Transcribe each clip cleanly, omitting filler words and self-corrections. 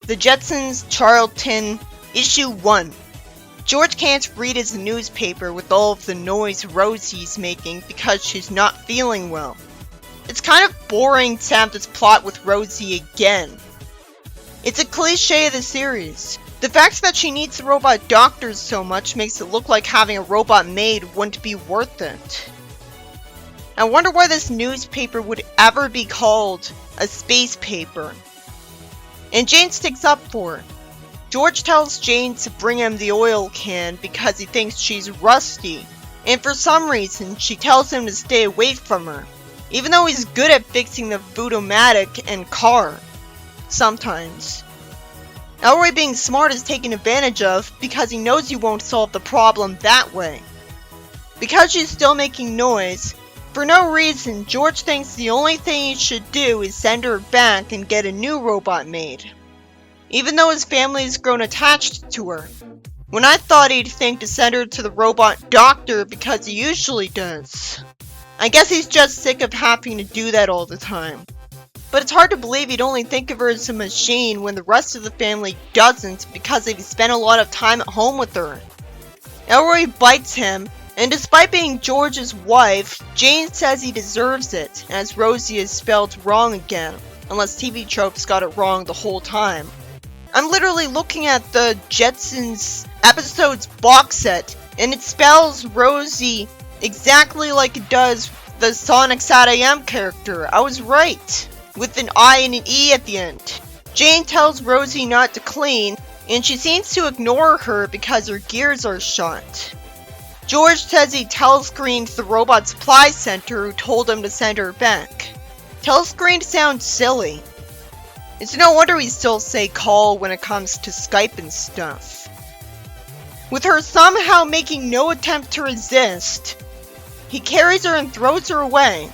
The Jetsons, Charlton, Issue 1. George can't read his newspaper with all of the noise Rosie's making because she's not feeling well. It's kind of boring to have this plot with Rosie again. It's a cliche of the series. The fact that she needs the robot doctors so much makes it look like having a robot maid wouldn't be worth it. I wonder why this newspaper would ever be called a space paper. And Jane sticks up for her. George tells Jane to bring him the oil can because he thinks she's rusty, and for some reason she tells him to stay away from her, even though he's good at fixing the Voodoo-matic and car. Sometimes. Elroy being smart is taken advantage of because he knows you won't solve the problem that way. Because she's still making noise, for no reason, George thinks the only thing he should do is send her back and get a new robot made. Even though his family has grown attached to her. When I thought he'd think to send her to the robot doctor because he usually does. I guess he's just sick of having to do that all the time. But it's hard to believe he'd only think of her as a machine when the rest of the family doesn't because they've spent a lot of time at home with her. Elroy bites him, and despite being George's wife, Jane says he deserves it, as Rosie is spelled wrong again, unless TV Tropes got it wrong the whole time. I'm literally looking at the Jetsons episodes box set, and it spells Rosie exactly like it does the Sonic SatAM character. I was right, with an I and an E at the end. Jane tells Rosie not to clean, and she seems to ignore her because her gears are shot. George says he telescreened the robot supply center who told him to send her back. Telescreened sounds silly. It's no wonder we still say call when it comes to Skype and stuff. With her somehow making no attempt to resist, he carries her and throws her away.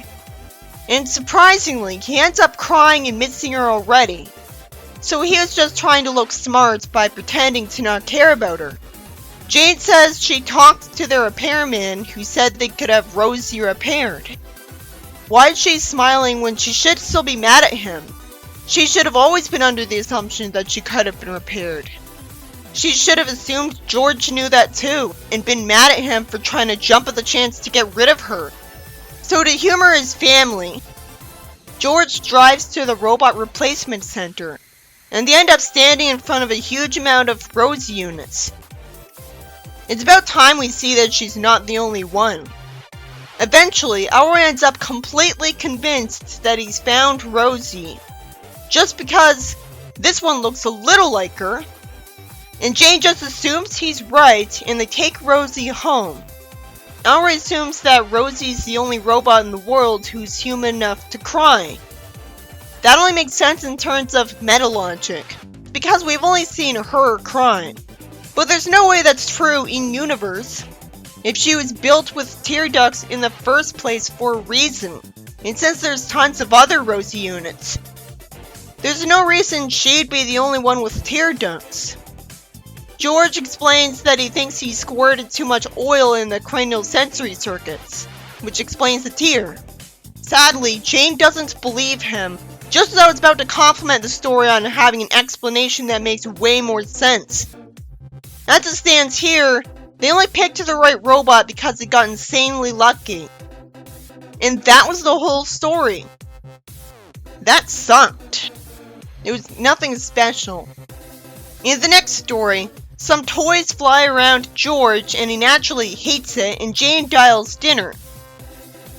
And surprisingly, he ends up crying and missing her already. So he was just trying to look smart by pretending to not care about her. Jane says she talked to their repairman who said they could have Rosie repaired. Why is she smiling when she should still be mad at him? She should have always been under the assumption that she could have been repaired. She should have assumed George knew that too, and been mad at him for trying to jump at the chance to get rid of her. So to humor his family, George drives to the robot replacement center, and they end up standing in front of a huge amount of Rosie units. It's about time we see that she's not the only one. Eventually, Elroy ends up completely convinced that he's found Rosie, just because this one looks a little like her, and Jane just assumes he's right and they take Rosie home. Elroy assumes that Rosie's the only robot in the world who's human enough to cry. That only makes sense in terms of meta logic, because we've only seen her crying. But there's no way that's true in universe. If she was built with tear ducts in the first place for a reason, and since there's tons of other Rosie units, there's no reason she'd be the only one with tear ducts. George explains that he thinks he squirted too much oil in the cranial sensory circuits, which explains the tear. Sadly, Jane doesn't believe him, just as I was about to compliment the story on having an explanation that makes way more sense. As it stands here, they only picked the right robot because they got insanely lucky. And that was the whole story. That sucked. It was nothing special. In the next story, some toys fly around George and he naturally hates it, and Jane dials dinner.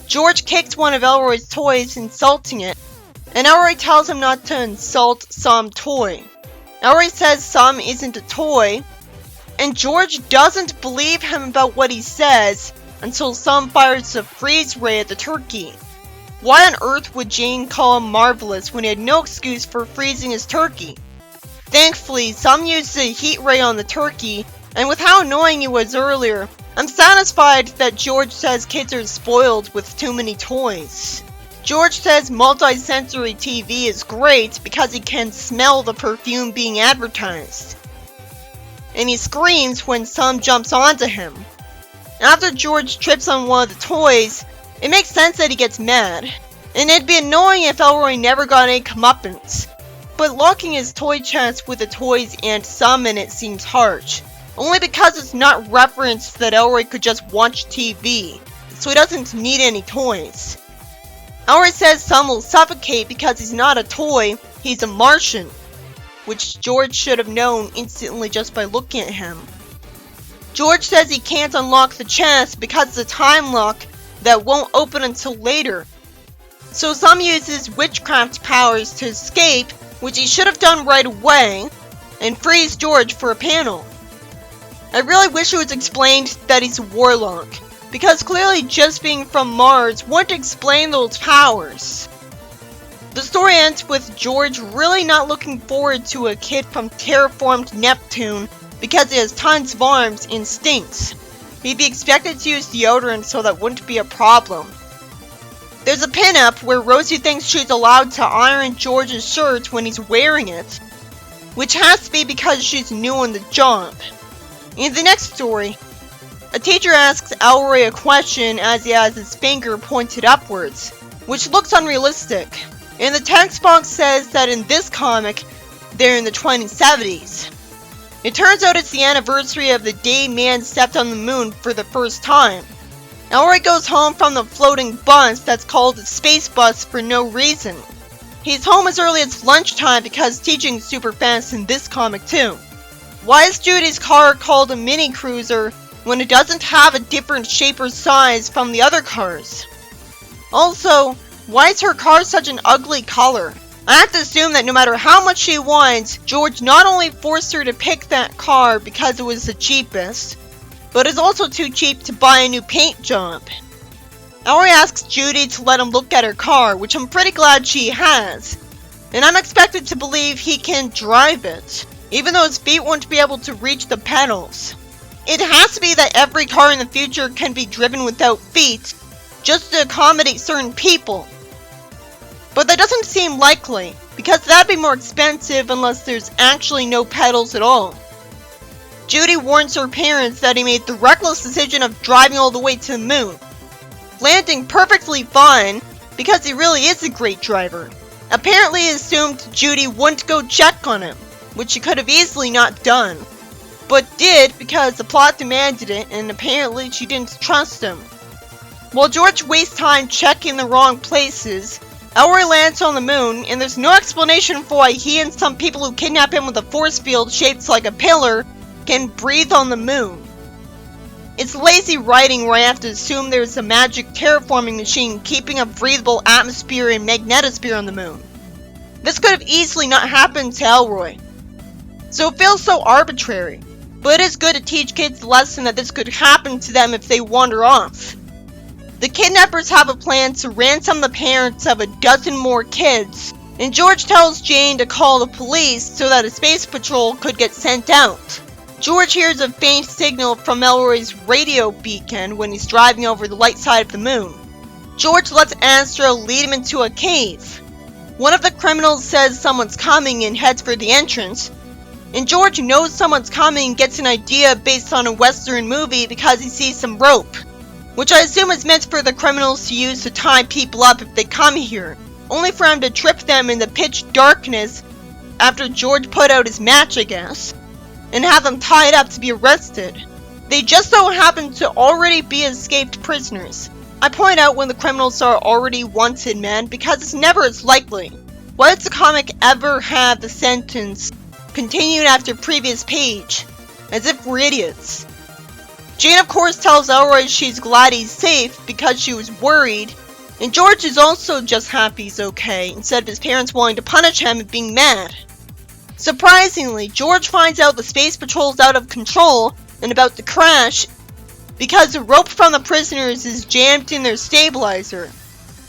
George kicks one of Elroy's toys, insulting it, and Elroy tells him not to insult some toy. Elroy says some isn't a toy, and George doesn't believe him about what he says until some fires a freeze ray at the turkey. Why on earth would Jane call him marvelous when he had no excuse for freezing his turkey? Thankfully, some used a heat ray on the turkey, and with how annoying he was earlier, I'm satisfied that George says kids are spoiled with too many toys. George says multi-sensory TV is great because he can smell the perfume being advertised. And he screams when some jumps onto him. After George trips on one of the toys, it makes sense that he gets mad. And it'd be annoying if Elroy never got any comeuppance. But locking his toy chest with the toys and some in it seems harsh, only because it's not referenced that Elroy could just watch TV, so he doesn't need any toys. Elroy says some will suffocate because he's not a toy, he's a Martian, which George should have known instantly just by looking at him. George says he can't unlock the chest because it's a time lock that won't open until later. So Sam uses witchcraft powers to escape, which he should have done right away, and frees George for a panel. I really wish it was explained that he's a warlock, because clearly just being from Mars wouldn't explain those powers. The story ends with George really not looking forward to a kid from terraformed Neptune because he has tons of arms and stinks. He'd be expected to use deodorant, so that wouldn't be a problem. There's a pinup where Rosie thinks she's allowed to iron George's shirt when he's wearing it, which has to be because she's new on the job. In the next story, a teacher asks Elroy a question as he has his finger pointed upwards, which looks unrealistic. And the text box says that in this comic, they're in the 2070s. It turns out it's the anniversary of the day man stepped on the moon for the first time. Elroy goes home from the floating bus that's called a space bus for no reason. He's home as early as lunchtime because teaching's super fast in this comic too. Why is Judy's car called a mini cruiser when it doesn't have a different shape or size from the other cars? Also, why is her car such an ugly color? I have to assume that no matter how much she wants, George not only forced her to pick that car because it was the cheapest, but is also too cheap to buy a new paint job. Elroy asks Judy to let him look at her car, which I'm pretty glad she has, and I'm expected to believe he can drive it, even though his feet won't be able to reach the pedals. It has to be that every car in the future can be driven without feet, just to accommodate certain people. But that doesn't seem likely, because that'd be more expensive unless there's actually no pedals at all. Judy warns her parents that he made the reckless decision of driving all the way to the moon, landing perfectly fine because he really is a great driver. Apparently he assumed Judy wouldn't go check on him, which she could have easily not done, but did because the plot demanded it, and apparently she didn't trust him. While George wastes time checking the wrong places, Elroy lands on the moon, and there's no explanation for why he and some people who kidnap him with a force field shaped like a pillar can breathe on the moon. It's lazy writing where I have to assume there's a magic terraforming machine keeping a breathable atmosphere and magnetosphere on the moon. This could have easily not happened to Elroy, so it feels so arbitrary, but it is good to teach kids the lesson that this could happen to them if they wander off. The kidnappers have a plan to ransom the parents of a dozen more kids, and George tells Jane to call the police so that a space patrol could get sent out. George hears a faint signal from Elroy's radio beacon when he's driving over the light side of the moon. George lets Astro lead him into a cave. One of the criminals says someone's coming and heads for the entrance, and George knows someone's coming and gets an idea based on a Western movie because he sees some rope, which I assume is meant for the criminals to use to tie people up if they come here, only for him to trip them in the pitch darkness after George put out his match, I guess, and have them tied up to be arrested. They just so happen to already be escaped prisoners. I point out when the criminals are already wanted men because it's never as likely. Why does the comic ever have the sentence continued after previous page? As if we're idiots. Jane of course tells Elroy she's glad he's safe because she was worried, and George is also just happy he's okay instead of his parents wanting to punish him and being mad. Surprisingly, George finds out the space patrol's out of control and about to crash because the rope from the prisoners is jammed in their stabilizer.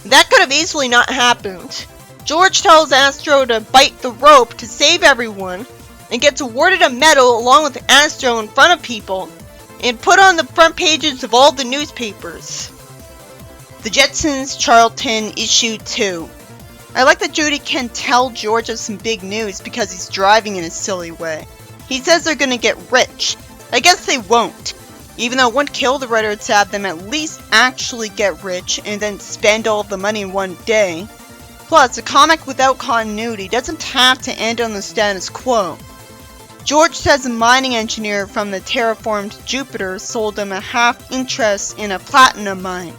That could have easily not happened. George tells Astro to bite the rope to save everyone and gets awarded a medal along with Astro in front of people and put on the front pages of all the newspapers. The Jetsons Charlton Issue 2. I like that Judy can tell George of some big news because he's driving in a silly way. He says they're gonna get rich. I guess they won't. Even though it wouldn't kill the writer to have them at least actually get rich and then spend all of the money in one day. Plus, a comic without continuity doesn't have to end on the status quo. George says a mining engineer from the terraformed Jupiter sold him a half interest in a platinum mine.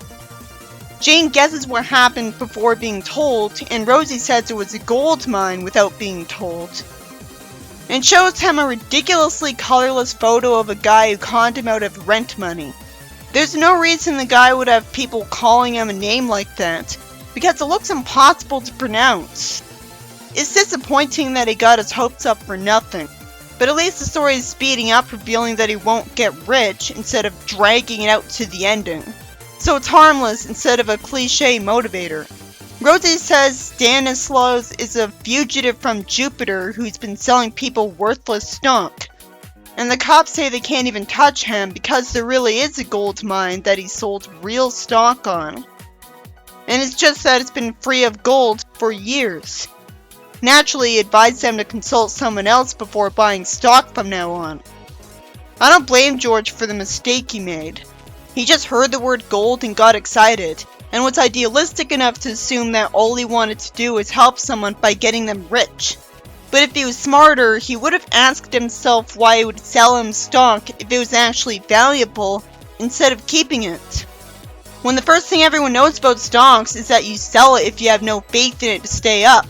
Jane guesses what happened before being told, and Rosie says it was a gold mine without being told. And shows him a ridiculously colorless photo of a guy who conned him out of rent money. There's no reason the guy would have people calling him a name like that, because it looks impossible to pronounce. It's disappointing that he got his hopes up for nothing, but at least the story is speeding up, revealing that he won't get rich instead of dragging it out to the ending. So it's harmless instead of a cliche motivator. Rosie says Stanislaus is a fugitive from Jupiter who's been selling people worthless stock. And the cops say they can't even touch him because there really is a gold mine that he sold real stock on. And it's just that it's been free of gold for years. Naturally, he advised them to consult someone else before buying stock from now on. I don't blame George for the mistake he made. He just heard the word gold and got excited, and was idealistic enough to assume that all he wanted to do was help someone by getting them rich. But if he was smarter, he would have asked himself why he would sell him stock if it was actually valuable, instead of keeping it. When the first thing everyone knows about stocks is that you sell it if you have no faith in it to stay up.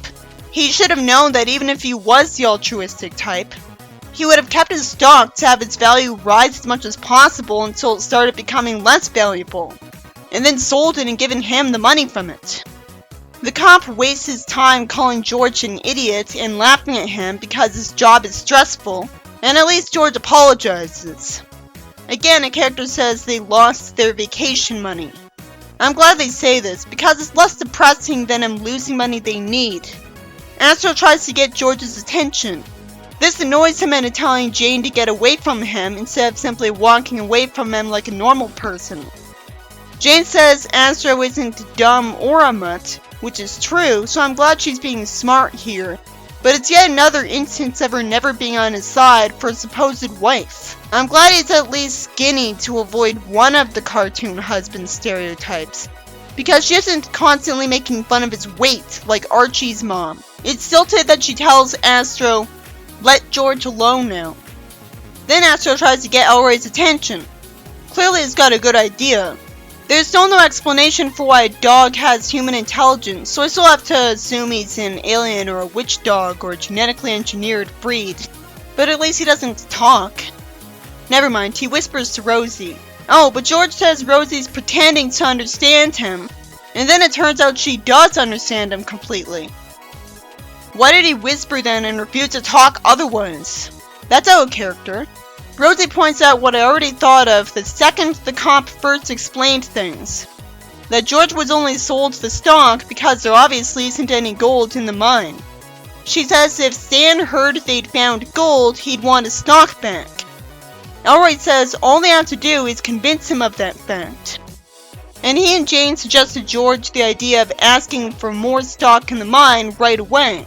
He should have known that even if he was the altruistic type, he would have kept his stock to have its value rise as much as possible until it started becoming less valuable, and then sold it and given him the money from it. The cop wastes his time calling George an idiot and laughing at him because his job is stressful, and at least George apologizes. Again, a character says they lost their vacation money. I'm glad they say this, because it's less depressing than him losing money they need. Astro tries to get George's attention. This annoys him into telling Jane to get away from him instead of simply walking away from him like a normal person. Jane says Astro isn't dumb or a mutt, which is true, so I'm glad she's being smart here. But it's yet another instance of her never being on his side for a supposed wife. I'm glad he's at least skinny to avoid one of the cartoon husband stereotypes, because she isn't constantly making fun of his weight like Archie's mom. It's stilted that she tells Astro, "Let George alone now." Then Astro tries to get Elroy's attention. Clearly he's got a good idea. There's still no explanation for why a dog has human intelligence, so I still have to assume he's an alien or a witch dog or a genetically engineered breed. But at least he doesn't talk. Never mind, he whispers to Rosie. Oh, but George says Rosie's pretending to understand him, and then it turns out she does understand him completely. Why did he whisper then and refuse to talk otherwise? That's out of character. Rosie points out what I already thought of the second the cop first explained things. That George was only sold the stock because there obviously isn't any gold in the mine. She says if Stan heard they'd found gold, he'd want his stock back. Elroy says all they have to do is convince him of that fact. And he and Jane suggest to George the idea of asking for more stock in the mine right away.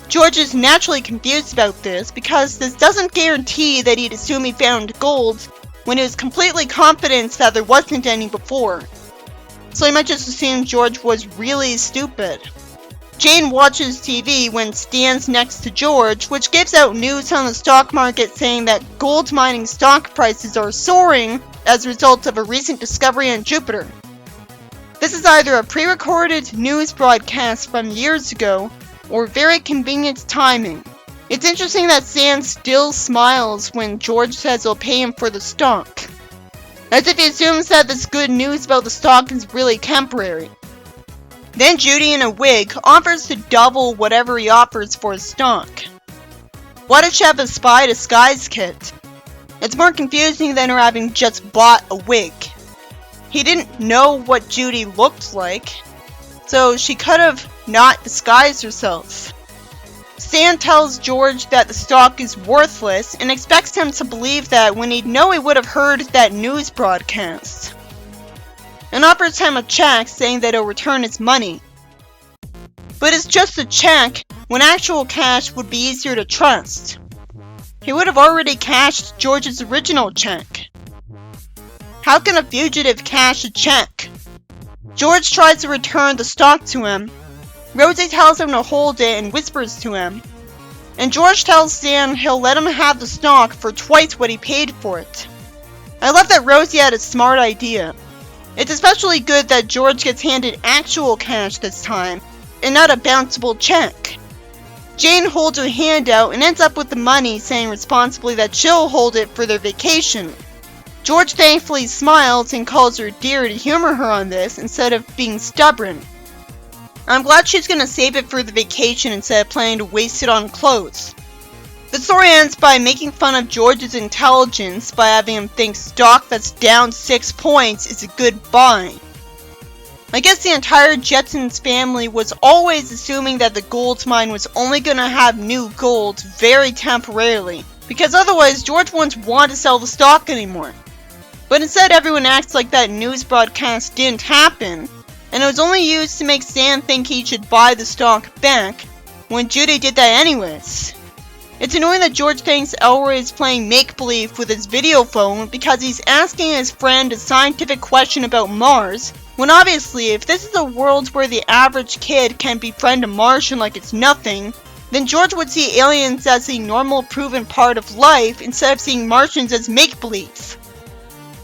George is naturally confused about this because this doesn't guarantee that he'd assume he found gold when he was completely confident that there wasn't any before. So he might just assume George was really stupid. Jane watches TV when Stan's next to George, which gives out news on the stock market saying that gold mining stock prices are soaring as a result of a recent discovery on Jupiter. This is either a pre-recorded news broadcast from years ago or very convenient timing. It's interesting that Stan still smiles when George says he'll pay him for the stock, as if he assumes that this good news about the stock is really temporary. Then Judy in a wig offers to double whatever he offers for his stock. Why does she have a spy disguise kit? It's more confusing than her having just bought a wig. He didn't know what Judy looked like, so she could have not disguised herself. Stan tells George that the stock is worthless and expects him to believe that when he'd know he would have heard that news broadcast, and offers him a check saying that he'll return his money. But it's just a check when actual cash would be easier to trust. He would have already cashed George's original check. How can a fugitive cash a check? George tries to return the stock to him, Rosie tells him to hold it and whispers to him. And George tells Stan he'll let him have the stock for twice what he paid for it. I love that Rosie had a smart idea. It's especially good that George gets handed actual cash this time, and not a bounceable check. Jane holds her hand out and ends up with the money, saying responsibly that she'll hold it for their vacation. George thankfully smiles and calls her dear to humor her on this instead of being stubborn. I'm glad she's gonna save it for the vacation instead of planning to waste it on clothes. The story ends by making fun of George's intelligence by having him think stock that's down 6 points is a good buy. I guess the entire Jetsons family was always assuming that the gold mine was only gonna have new gold very temporarily, because otherwise George wouldn't want to sell the stock anymore. But instead everyone acts like that news broadcast didn't happen, and it was only used to make Stan think he should buy the stock back, when Judy did that anyways. It's annoying that George thinks Elroy is playing make-believe with his video phone because he's asking his friend a scientific question about Mars, when obviously if this is a world where the average kid can befriend a Martian like it's nothing, then George would see aliens as a normal proven part of life instead of seeing Martians as make-believe.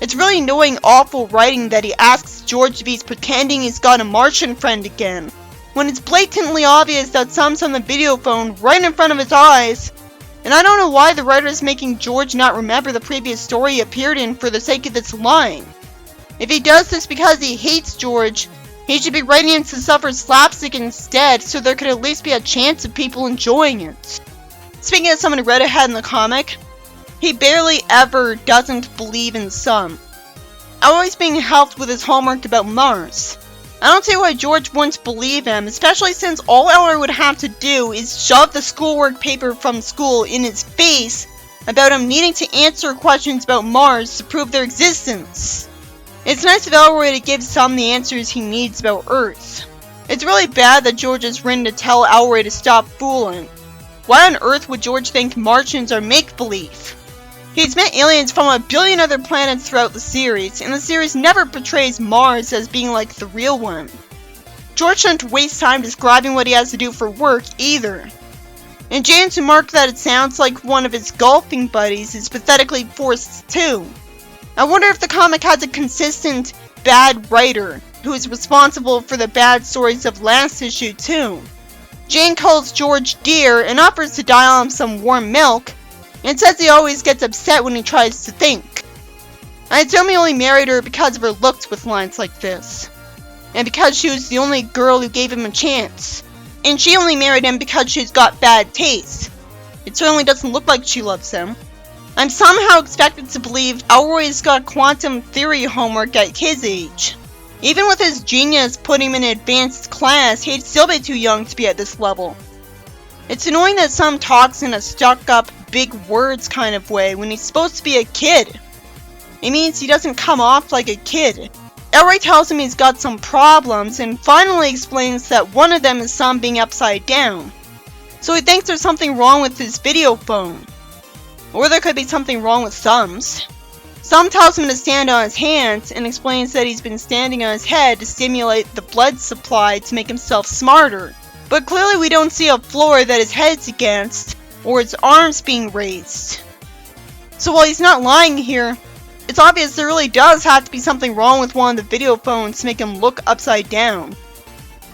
It's really annoying awful writing that he asks George if he's pretending he's got a Martian friend again, when it's blatantly obvious that someone's on the video phone right in front of his eyes, and I don't know why the writer is making George not remember the previous story he appeared in for the sake of this line. If he does this because he hates George, he should be writing in to suffer slapstick instead so there could at least be a chance of people enjoying it. Speaking of someone who read ahead in the comic, he barely ever doesn't believe in some. Always being helped with his homework about Mars. I don't see why George wouldn't believe him, especially since all Elroy would have to do is shove the schoolwork paper from school in his face about him needing to answer questions about Mars to prove their existence. It's nice of Elroy to give some the answers he needs about Earth. It's really bad that George is written to tell Elroy to stop fooling. Why on earth would George think Martians are make-believe? He's met aliens from a billion other planets throughout the series, and the series never portrays Mars as being like the real one. George shouldn't waste time describing what he has to do for work either. And Jane's remark that it sounds like one of his golfing buddies is pathetically forced too. I wonder if the comic has a consistent bad writer who is responsible for the bad stories of last issue too. Jane calls George dear and offers to dial him some warm milk, and says he always gets upset when he tries to think. I assume he only married her because of her looks with lines like this, and because she was the only girl who gave him a chance, and she only married him because she's got bad taste. It certainly doesn't look like she loves him. I'm somehow expected to believe Elroy's got quantum theory homework at his age. Even with his genius putting him in an advanced class, he'd still be too young to be at this level. It's annoying that Sam talks in a stuck-up, big words kind of way when he's supposed to be a kid. It means he doesn't come off like a kid. Elroy tells him he's got some problems and finally explains that one of them is Sam being upside down. So he thinks there's something wrong with his video phone. Or there could be something wrong with Sam's. Sam tells him to stand on his hands and explains that he's been standing on his head to stimulate the blood supply to make himself smarter. But clearly we don't see a floor that his head's against, or his arms being raised. So while he's not lying here, it's obvious there really does have to be something wrong with one of the video phones to make him look upside down.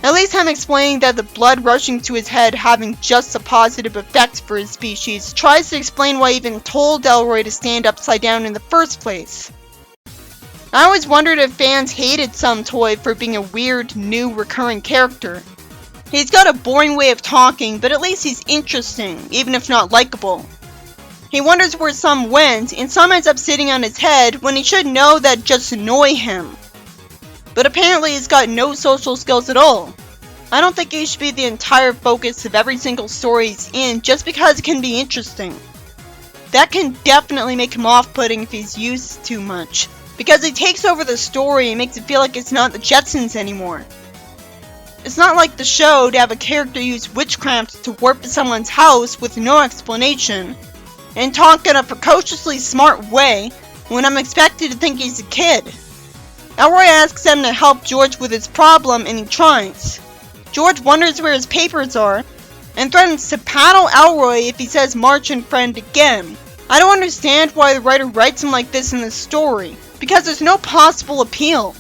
At least him explaining that the blood rushing to his head having just a positive effect for his species tries to explain why he even told Elroy to stand upside down in the first place. I always wondered if fans hated Some Toy for being a weird, new, recurring character. He's got a boring way of talking, but at least he's interesting, even if not likable. He wonders where Some went, and Some ends up sitting on his head when he should know that just annoy him. But apparently he's got no social skills at all. I don't think he should be the entire focus of every single story he's in just because it can be interesting. That can definitely make him off-putting if he's used too much, because he takes over the story and makes it feel like it's not the Jetsons anymore. It's not like the show to have a character use witchcraft to warp to someone's house with no explanation, and talk in a precociously smart way when I'm expected to think he's a kid. Elroy asks him to help George with his problem and he tries. George wonders where his papers are, and threatens to paddle Elroy if he says Martian friend again. I don't understand why the writer writes him like this in the story, because there's no possible appeal.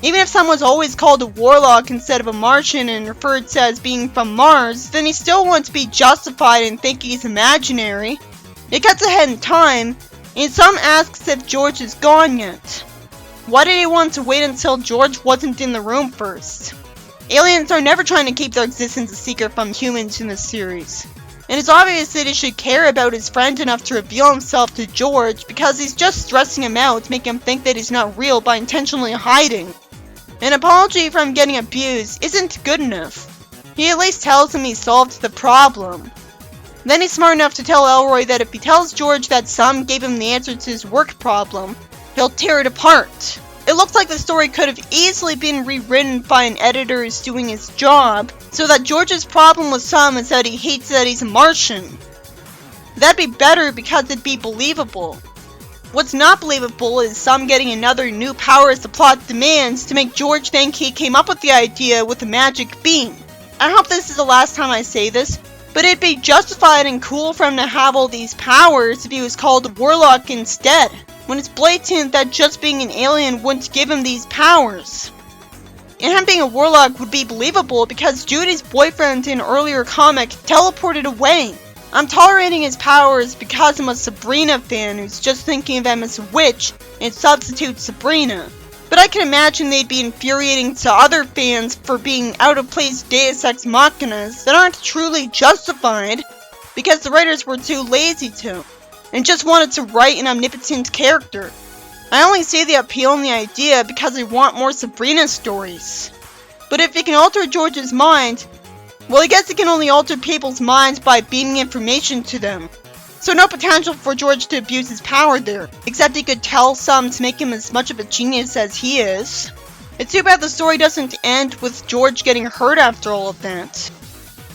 Even if someone's always called a warlock instead of a Martian and referred to as being from Mars, then he still wants to be justified and think he's imaginary. It cuts ahead in time, and some asks if George is gone yet. Why did he want to wait until George wasn't in the room first? Aliens are never trying to keep their existence a secret from humans in this series. And it's obvious that he should care about his friend enough to reveal himself to George because he's just stressing him out to make him think that he's not real by intentionally hiding. An apology for him getting abused isn't good enough. He at least tells him he solved the problem. Then he's smart enough to tell Elroy that if he tells George that some gave him the answer to his work problem, he'll tear it apart. It looks like the story could have easily been rewritten by an editor who's doing his job, so that George's problem with Sam is that he hates that he's a Martian. That'd be better because it'd be believable. What's not believable is Sam getting another new power as the plot demands to make George think he came up with the idea with a magic beam. I hope this is the last time I say this, but it'd be justified and cool for him to have all these powers if he was called a warlock instead, when it's blatant that just being an alien wouldn't give him these powers. And him being a warlock would be believable because Judy's boyfriend in an earlier comic teleported away. I'm tolerating his powers because I'm a Sabrina fan who's just thinking of him as a witch and substitutes Sabrina. But I can imagine they'd be infuriating to other fans for being out-of-place Deus Ex Machinas that aren't truly justified because the writers were too lazy to, and just wanted to write an omnipotent character. I only see the appeal in the idea because I want more Sabrina stories. But if he can alter George's mind, well, I guess he can only alter people's minds by beaming information to them. So no potential for George to abuse his power there, except he could tell some to make him as much of a genius as he is. It's too bad the story doesn't end with George getting hurt after all of that.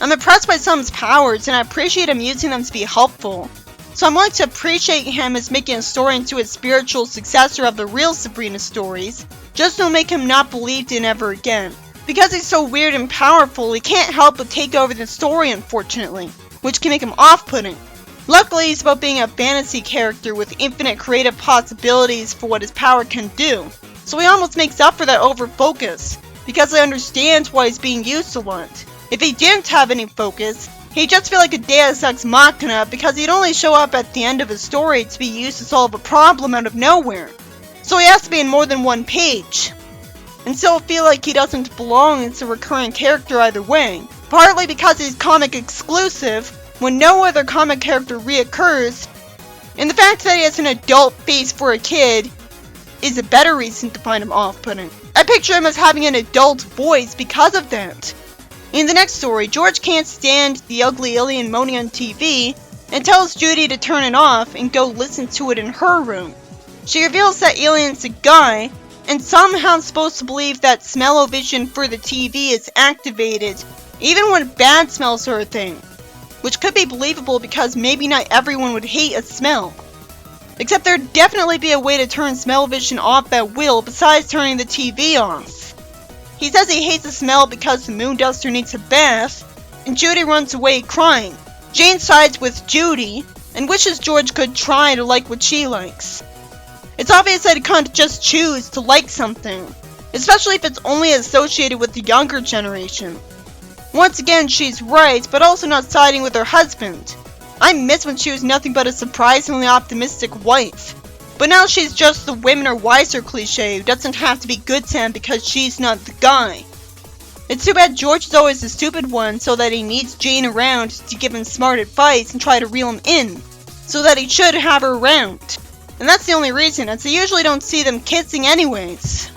I'm impressed by Sam's powers, and I appreciate him using them to be helpful. So I'm willing to appreciate him as making a story into a spiritual successor of the real Sabrina stories, just to make him not believed in ever again. Because he's so weird and powerful, he can't help but take over the story, unfortunately, which can make him off-putting. Luckily, he's about being a fantasy character with infinite creative possibilities for what his power can do, so he almost makes up for that over-focus, because I understand why he's being used a lot. If he didn't have any focus, he'd just feel like a Deus Ex Machina because he'd only show up at the end of a story to be used to solve a problem out of nowhere. So he has to be in more than one page. And still feel like he doesn't belong as a recurring character either way, partly because he's comic exclusive when no other comic character reoccurs, and the fact that he has an adult face for a kid is a better reason to find him off-putting. I picture him as having an adult voice because of that. In the next story, George can't stand the ugly alien moaning on TV and tells Judy to turn it off and go listen to it in her room. She reveals that alien's a guy, and somehow supposed to believe that smell-o-vision for the TV is activated, even when bad smells are a thing. Which could be believable because maybe not everyone would hate a smell. Except there'd definitely be a way to turn smell-o-vision off at will besides turning the TV off. He says he hates the smell because the moon duster needs a bath, and Judy runs away crying. Jane sides with Judy, and wishes George could try to like what she likes. It's obvious that he can't just choose to like something, especially if it's only associated with the younger generation. Once again, she's right, but also not siding with her husband. I miss when she was nothing but a surprisingly optimistic wife. But now she's just the women are wiser cliche who doesn't have to be good to him because she's not the guy. It's too bad George is always the stupid one so that he needs Jane around to give him smart advice and try to reel him in, so that he should have her around. And that's the only reason, as I usually don't see them kissing anyways.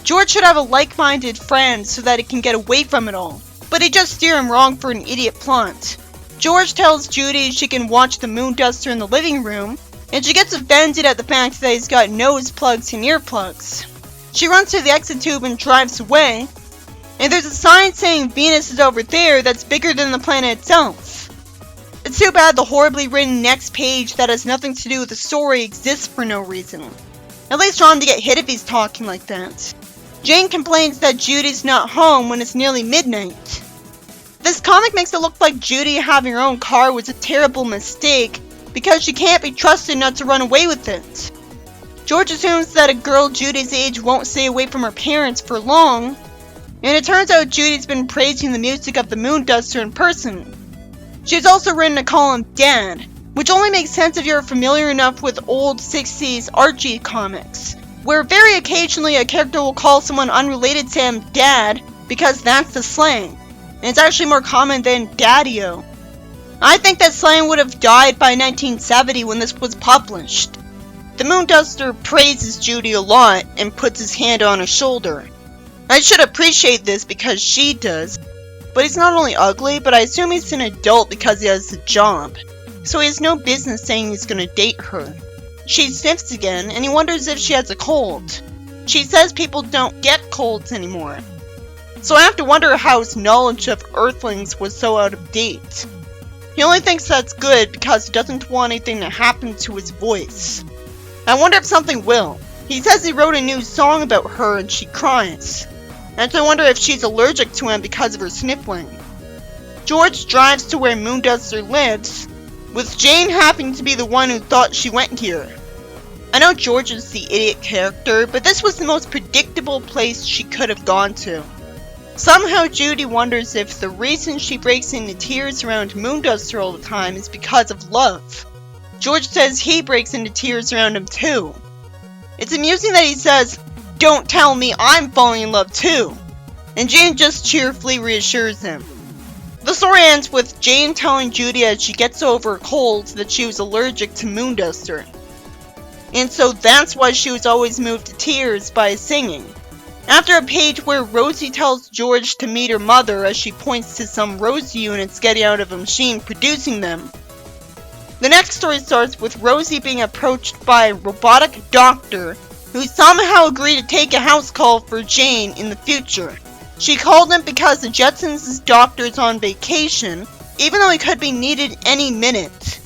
George should have a like-minded friend so that he can get away from it all. But he just steer him wrong for an idiot plot. George tells Judy she can watch the moon duster in the living room, and she gets offended at the fact that he's got nose plugs and earplugs. She runs to the exit tube and drives away, and there's a sign saying Venus is over there that's bigger than the planet itself. It's too bad the horribly written next page that has nothing to do with the story exists for no reason. At least tell him to get hit if he's talking like that. Jane complains that Judy's not home when it's nearly midnight. This comic makes it look like Judy having her own car was a terrible mistake because she can't be trusted not to run away with it. George assumes that a girl Judy's age won't stay away from her parents for long, and it turns out Judy's been praising the music of the Moonduster in person. She's also written to call him Dad, which only makes sense if you're familiar enough with old 60s Archie comics, where very occasionally a character will call someone unrelated to him Dad because that's the slang, and it's actually more common than Daddy-o. I think that slang would have died by 1970 when this was published. The Moonduster praises Judy a lot and puts his hand on her shoulder. I should appreciate this because she does, but he's not only ugly, but I assume he's an adult because he has a job, so he has no business saying he's gonna date her. She sniffs again, and he wonders if she has a cold. She says people don't get colds anymore, so I have to wonder how his knowledge of Earthlings was so out of date. He only thinks that's good because he doesn't want anything to happen to his voice. I wonder if something will. He says he wrote a new song about her and she cries. And I wonder if she's allergic to him because of her sniffling. George drives to where Moonduster lives, with Jane happening to be the one who thought she went here. I know George is the idiot character, but this was the most predictable place she could have gone to. Somehow Judy wonders if the reason she breaks into tears around Moonduster all the time is because of love. George says he breaks into tears around him too. It's amusing that he says, "Don't tell me I'm falling in love too," and Jane just cheerfully reassures him. The story ends with Jane telling Judy as she gets over a cold that she was allergic to Moonduster. And so that's why she was always moved to tears by his singing. After a page where Rosie tells George to meet her mother as she points to some Rosie units getting out of a machine producing them. The next story starts with Rosie being approached by a robotic doctor who somehow agreed to take a house call for Jane in the future. She called him because the Jetsons' doctor is on vacation, even though he could be needed any minute.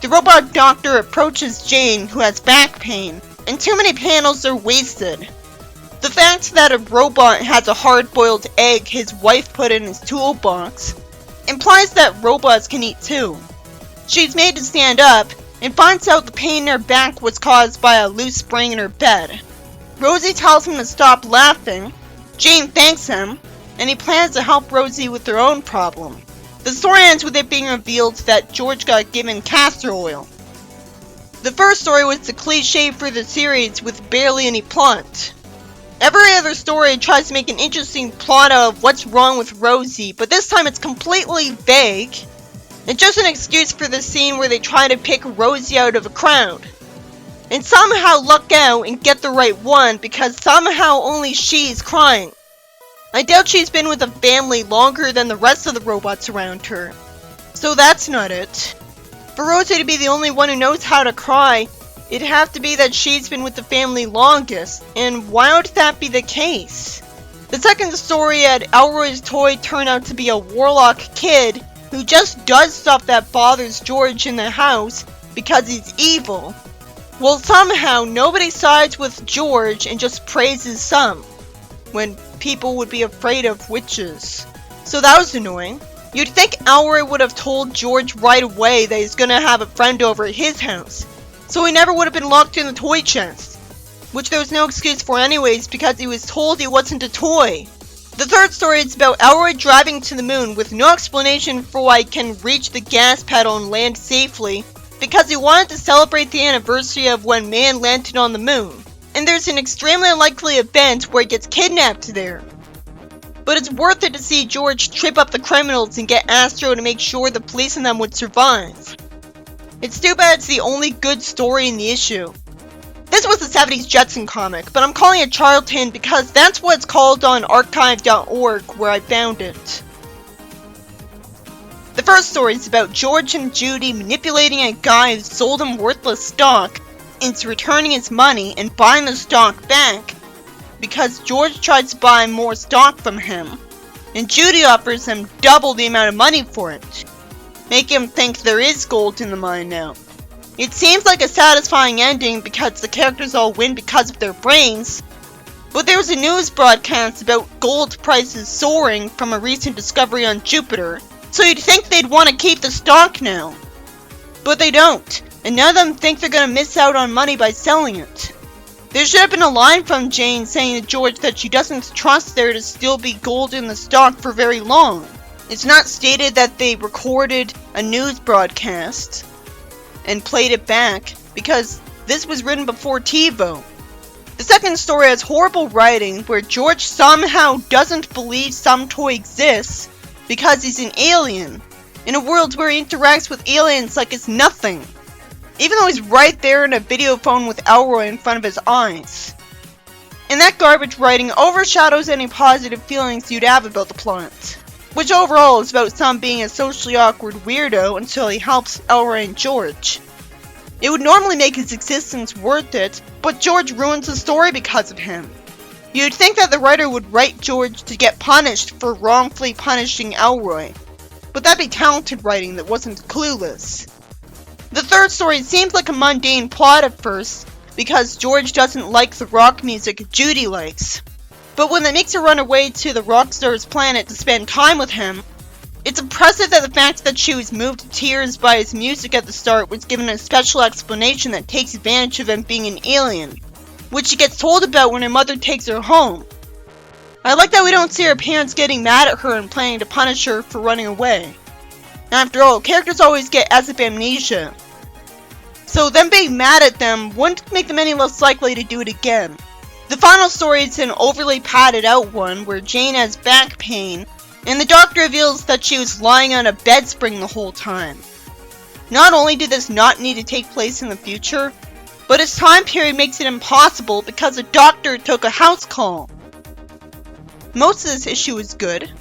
The robot doctor approaches Jane, who has back pain, and too many panels are wasted. The fact that a robot has a hard-boiled egg his wife put in his toolbox implies that robots can eat too. She's made to stand up and finds out the pain in her back was caused by a loose spring in her bed. Rosie tells him to stop laughing, Jane thanks him, and he plans to help Rosie with her own problem. The story ends with it being revealed that George got given castor oil. The first story was the cliche for the series with barely any plot. Every other story tries to make an interesting plot out of what's wrong with Rosie, but this time it's completely vague. It's just an excuse for the scene where they try to pick Rosie out of a crowd. And somehow luck out and get the right one because somehow only she's crying. I doubt she's been with a family longer than the rest of the robots around her. So that's not it. For Rosie to be the only one who knows how to cry, it'd have to be that she's been with the family longest, and why would that be the case? The second story had Elroy's toy turn out to be a warlock kid who just does stuff that bothers George in the house because he's evil. Well, somehow nobody sides with George and just praises some, when people would be afraid of witches. So that was annoying. You'd think Elroy would have told George right away that he's gonna have a friend over at his house, so he never would have been locked in the toy chest, which there was no excuse for anyways because he was told he wasn't a toy. The third story is about Elroy driving to the moon with no explanation for why he can reach the gas pedal and land safely, because he wanted to celebrate the anniversary of when man landed on the moon, and there's an extremely unlikely event where he gets kidnapped there. But it's worth it to see George trip up the criminals and get Astro to make sure the police and them would survive. It's too bad it's the only good story in the issue. This was the 70s Jetson comic, but I'm calling it Charlton because that's what it's called on archive.org where I found it. The first story is about George and Judy manipulating a guy who sold him worthless stock into returning his money and buying the stock back because George tries to buy more stock from him, and Judy offers him double the amount of money for it, making him think there is gold in the mine now. It seems like a satisfying ending because the characters all win because of their brains, But there was a news broadcast about gold prices soaring from a recent discovery on Jupiter, so you'd think they'd want to keep the stock now. But they don't, and none of them think they're going to miss out on money by selling it. There should have been a line from Jane saying to George that she doesn't trust there to still be gold in the stock for very long. It's not stated that they recorded a news broadcast and played it back, because this was written before TiVo. The second story has horrible writing where George somehow doesn't believe some toy exists because he's an alien, in a world where he interacts with aliens like it's nothing, even though he's right there in a video phone with Elroy in front of his eyes. And that garbage writing overshadows any positive feelings you'd have about the plot, which overall is about Sam being a socially awkward weirdo until he helps Elroy and George. It would normally make his existence worth it, but George ruins the story because of him. You'd think that the writer would write George to get punished for wrongfully punishing Elroy, but that'd be talented writing that wasn't clueless. The third story seems like a mundane plot at first, because George doesn't like the rock music Judy likes. But when it makes her run away to the rock star's planet to spend time with him, it's impressive that the fact that she was moved to tears by his music at the start was given a special explanation that takes advantage of him being an alien, which she gets told about when her mother takes her home. I like that we don't see her parents getting mad at her and planning to punish her for running away. After all, characters always get as if amnesia, so them being mad at them wouldn't make them any less likely to do it again. The final story is an overly padded out one where Jane has back pain, and the doctor reveals that she was lying on a bed spring the whole time. Not only did this not need to take place in the future, but its time period makes it impossible because a doctor took a house call. Most of this issue is good,